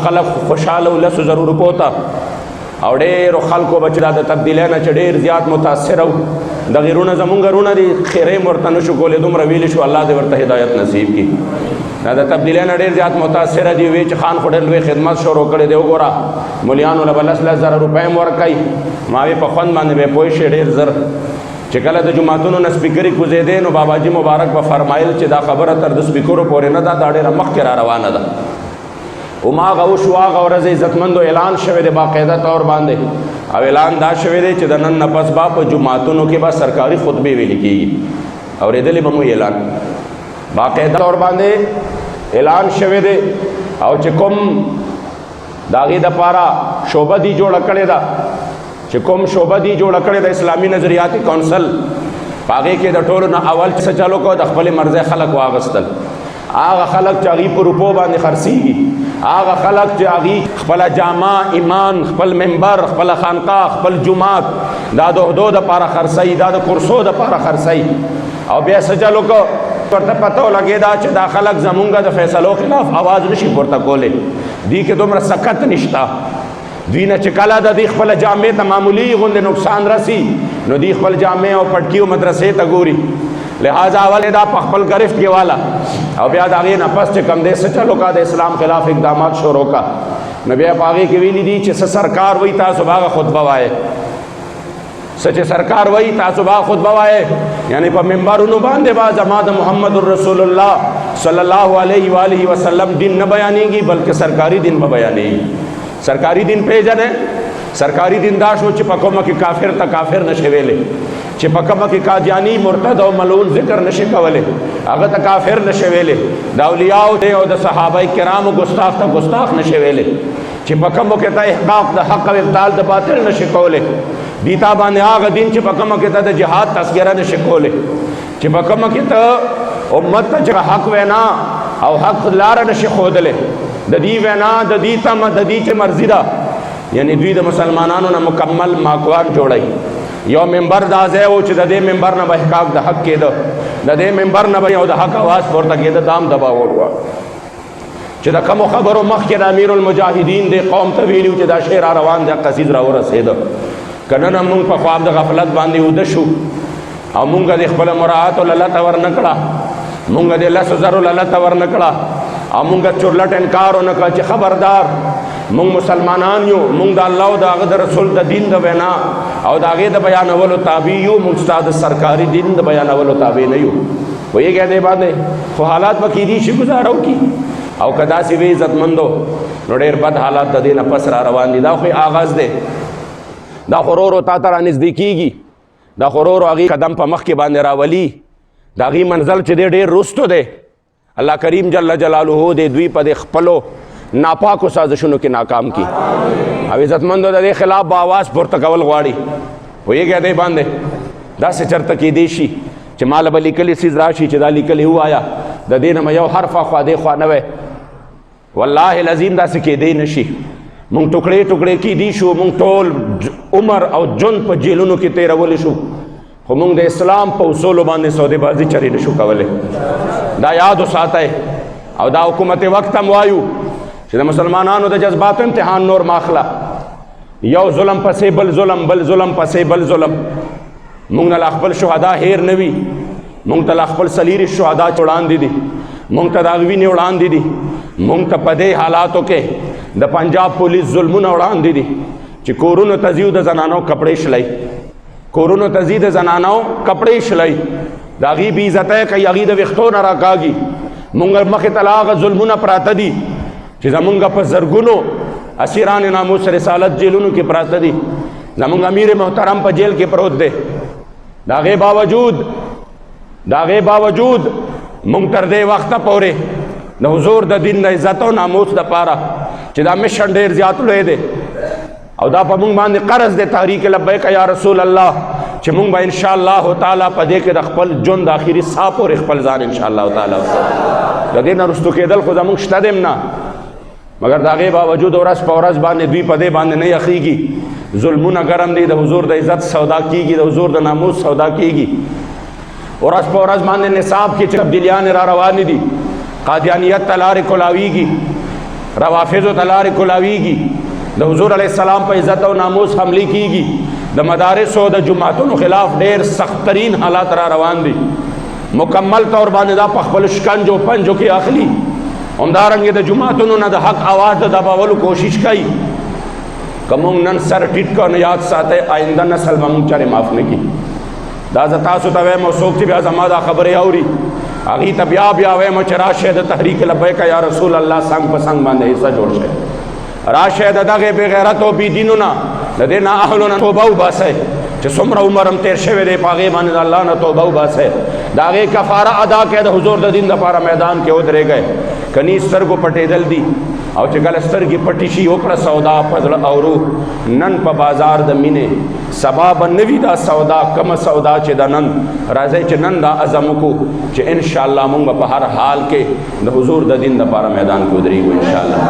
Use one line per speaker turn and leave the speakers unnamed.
خلق خوشحاله ولسو زرو روپو ته او ډېرو خلکو به چې دا د تبدیلی نه چې ډېر زیات متاثره وو دغې رونه زمونږ رونه دي خیرې م ورته نه شو کولی دومره ویلي شو الله دې ورته هدایت نصیب کړي دا د تبدیلی نه ډېر زیات متاثره دي وی چې خان خو ډېر لوی خدمت شروع کړی دی وګوره مولیانو له به 10,000 روپۍ م ورکوي ما وی په خوند باندې به پوه شي ډېر زر چې کله د جوماتونو نه سپیکرې کوزېدې نو باباجي مبارک به فرمایل چې دا خبره تر د سپیکرو پورې نه ده دا ډېره مخکې را روانه ده هماغه وشو هغه ورځ عزتمندو اعلان شوی دی باقاعده طور باندې او اعلان دا شوی دی چې د نن نه پس به په جوماتونو کې به سرکاري خطبې ویلې کېږي اورېدلې به مو اعلان باقاعده طور باندې اعلان شوی دی او چې کوم د هغې دپاره شعبه دي جوړه کړې ده چې کوم شعبه دي جوړه کړې ده اسلامي نظریاتي کونسل په هغې کې د ټولو نه اول څه چلو کو د خپلې مرضۍ خلک واغستل هغه خلک چې هغې په روپو باندې خرڅېږي هغه خلک چې هغې خپله جامه ایمان خپل منبر خپله خانقاه خپل جومات دا د عهدو دپاره خرڅوي دا د کرسو دپاره خرڅوي او بیا څه چل وکړو ورته پته ولګېده چې دا خلک زمونږ د فیصلو خلاف آواز نشي پورته کولی دوی کې دومره سکت نشته دوی نه چې کله د دوی خپله جامې ته معمولي غوندې نقصان رسي نو دوی خپل جامې او پټکي او مدرسې ته ګوري لہذا اول دا په خپل گرفت کې والا او بیا د هغې نه پس چې کوم دی څه چلو کا د اسلام خلاف اقدامات شروع کا نو بیا په هغې کې ویلي دي چې څه سرکار وایي تاسو به هغه خطبه وایې څه چې سرکار وایي تاسو به هغه خطبه وایې یعنی په منبرونو باندې به زما د محمد رسول الله صلی الله علیه وآلہ وسلم دین نه بیانېږي بلکې سرکاری دین به بیانېږي سرکاری دین پیژنې سرکاری دین دا شو چې په کومه کې کافر ته کافر نشي ویلی چې په کومه کې قادیانی مرتد او ملعون ذکر نشي کولی هغه ته کافر نشي ویلی د اولیاءو او د صحابه کرامو ګستاخ ته ګستاخ نشي ویلی چې په کومو کې ته احقاق د حق او ابطال د باطل نشي کولی دیتا باندې هغه دین چې په کومه کې ته د جهاد تذکره نشي کولی چې په کومه کې ته امت ته چې حق وینا او حق لاره نشي ښودلی د دې وینا د دې تمه د دې چې مرضي ده یعنی دوی د مسلمانانو نه مکمل ماکوان جوړوي یو منبر دا ځای و چې د دې منبر نه به احقاق د حق کېده د دې منبر نه به یو د حق اواز پورته کېده دا هم دباول وه چې د کومو خبرو مخکې د امیر المجاهدین دې قوم ته ویلي چې دا شی را روان دی قصید را ورسېده که نن هم مونږ په خواب د غفلت باندې اوده شو او مونږ د خپله مراعاتو للته ور نه کړه مونږ د 10,000 للته ور نه کړه او مونږ چورلټ انکار ونه کړه چې خبردار مونږ مسلمانان یو مونږ د الله او د هغه د رسول د دین د وینا او د هغې د بیانولو تابع یو مونږ ستا د سرکاري دین د بیانولو تابع نه یو پوهېږئ دې باندې خو حالات به کیدی شي ګزاره وکړي او که داسې وي عزتمندو نو ډېر بد حالات د دې نه پس را روان دي دا خو آغاز دی دا خو ورو ورو تا ته را نږدې کېږي دا خو ورو ورو هغې قدم په مخکې باندې راولي د هغې منزل چې دی ډېر رستو دی الله کریم جل جلاله دې دوی په دې خپلو ناپاکو سازشونو کې ناکام کی او عزتمندو د دې خلاف به آواز پورته کول غواړي پوهېږئ دې باندې داسې چرته کېدی شي چې ما له به لیکلي څیز راشي چې دا لیکلي ووایه د دې نه یو حرف خوا دې خوا نه وی والله العظیم داسې کېدی نه شي مونږ ټوکړې ټوکړې کېدي شو مونږ ټول عمر او ژوند په جیلونو کې تېرولی شو خو مونږ د اسلام په اصولو باندې سودې بازي چرې نه شو کولی دا یاد وساتئ او دا حکومت وقت هم وایو چې د مسلمانانو د جذباتو امتحان نور ماخله یو ظلم پسې بل ظلم بل ظلم پسې بل ظلم مونږ نه لا خپل شهدا هیر نه وي مونږ ته لا خپل سلیري شهدا چې وړاندې دي مونږ ته د هغه وینې وړاندې دي مونږ ته په دې حالاتو کې د پنجاب پولیس ظلمونه وړاندې دي چې کورونو ته ځي د زنانو کپړې شلئ کورونو ته ځي د زنانو کپړې شلئ د هغې بې عزتی کوي هغې د ویښتو نه راکاږي مونږ مخې ته لا هغه ظلمونه پراته دي چې زمونږ په زرګونو اسیران ناموس رسالت جیلونو کې پراته دي زمونږ امیر محترم په جیل کې پروت دی د هغې باوجود مونږ تر دې وخته پورې د حضور د دین د عزت او ناموس دپاره چې دا مشن ډېر زیات لوی دی او دا په مونږ باندې قرض دی تحریک لبیک یا رسول الله چې مونږ به انشاءالله تعالی په دې کې د خپل ژوند آخري ساه پورې خپل ځان انشاءالله تعالی د دې نه رستو کېدل خو زمونږ شته دی نه مگر د هغې باوجود ورځ په ورځ باندې دوی په دې باندې نه یخېږي ظلمونه ګرم دي د حضور د عزت سودا کېږي د حضور د ناموس سودا کېږي ورځ په ورځ باندې نصاب کې چې تبدیلیان را روانې دي قادیانیت ته لارې کولاویږي روافض و تلار کلاویگی، د حضور علیہ السلام په عزت او ناموس حملی کیږي، د مدارس او د جماعتونو خلاف ډیر سخت ترین حالات را روان دي، مکمل طور باندې دا په خپل شکنجو پنجو کې اخلي، همدارنګه د جماعتونو نه د حق आवाज د دباولو کوشش کوي. که مونږ نن سر ټیټ کو، نه یاد ساتئ آئنده نسل به مونږ چارې معاف نه کړي. دا زه تاسو ته وایم او څوک چې بیا زما دا خبرې اوري هغې ته بیا وایم چې راشئ د تحریک لبیک یا رسول الله څنګ په څنګ باندې حصه جوړ شئ، راشئ د دغې بې غیرت او بې دینو نه، د دې نااهلو نه توبه وباسئ چې څومره عمر هم تېر شوی دی، په هغې باندې د الله نه توبه وباسئ، د هغې کفاره ادا کړئ، د حضور د دین دپاره میدان کې ودرېږئ. که نی سترګو پټېدل دي او چې کله سترګې پټې شي وکړه سودا په زړه او روح. نن په بازار د مینې سبا به نه وي دا سودا، کومه سودا چې د نن. راځئ چې نن دا عزم وکړو چې انشاءالله مونږ به په هر حال کې د حضور د دین دپاره میدان کې ودرېږو انشاءالله.